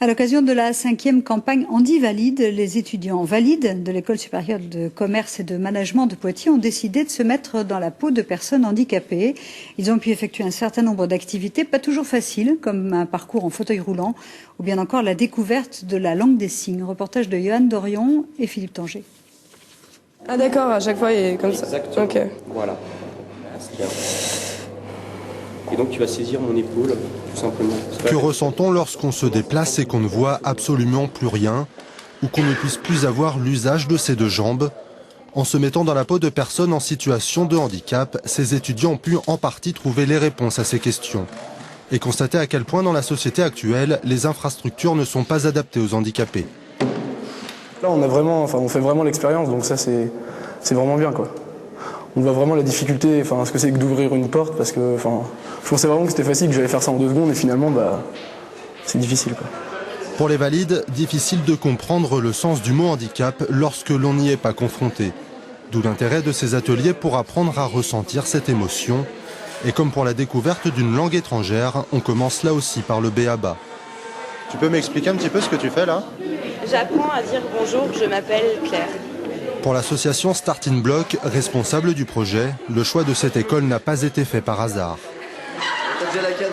À l'occasion de la 5e campagne Handi Valide, les étudiants valides de l'École supérieure de commerce et de management de Poitiers ont décidé de se mettre dans la peau de personnes handicapées. Ils ont pu effectuer un certain nombre d'activités, pas toujours faciles, comme un parcours en fauteuil roulant ou bien encore la découverte de la langue des signes. Reportage de Johan Dorion et Philippe Tanger. Ah d'accord, à chaque fois il est comme ça. Exactement. Ok. Voilà. Et donc tu vas saisir mon épaule, tout simplement. Que ressent-on lorsqu'on se déplace et qu'on ne voit absolument plus rien, ou qu'on ne puisse plus avoir l'usage de ses deux jambes? En se mettant dans la peau de personnes en situation de handicap, ces étudiants ont pu en partie trouver les réponses à ces questions. Et constater à quel point dans la société actuelle, les infrastructures ne sont pas adaptées aux handicapés. Là on fait vraiment l'expérience, donc ça c'est vraiment bien quoi. On voit vraiment la difficulté, ce que c'est que d'ouvrir une porte, parce que je pensais vraiment que c'était facile, que j'allais faire ça en 2 secondes, et finalement c'est difficile quoi. Pour les valides, difficile de comprendre le sens du mot handicap lorsque l'on n'y est pas confronté. D'où l'intérêt de ces ateliers pour apprendre à ressentir cette émotion. Et comme pour la découverte d'une langue étrangère, on commence là aussi par le b.a.-ba. Tu peux m'expliquer un petit peu ce que tu fais là? J'apprends à dire bonjour, je m'appelle Claire. Pour l'association Start in Block, responsable du projet, le choix de cette école n'a pas été fait par hasard.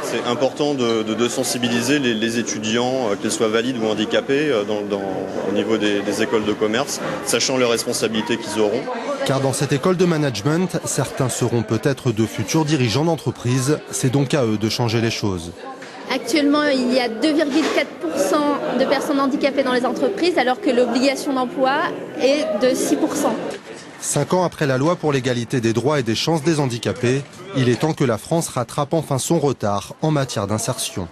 C'est important de sensibiliser les étudiants, qu'ils soient valides ou handicapés, au niveau des écoles de commerce, sachant les responsabilités qu'ils auront. Car dans cette école de management, certains seront peut-être de futurs dirigeants d'entreprise. C'est donc à eux de changer les choses. Actuellement, il y a 2,4% de personnes handicapées dans les entreprises, alors que l'obligation d'emploi est de 6%. 5 ans après la loi pour l'égalité des droits et des chances des handicapés, il est temps que la France rattrape enfin son retard en matière d'insertion.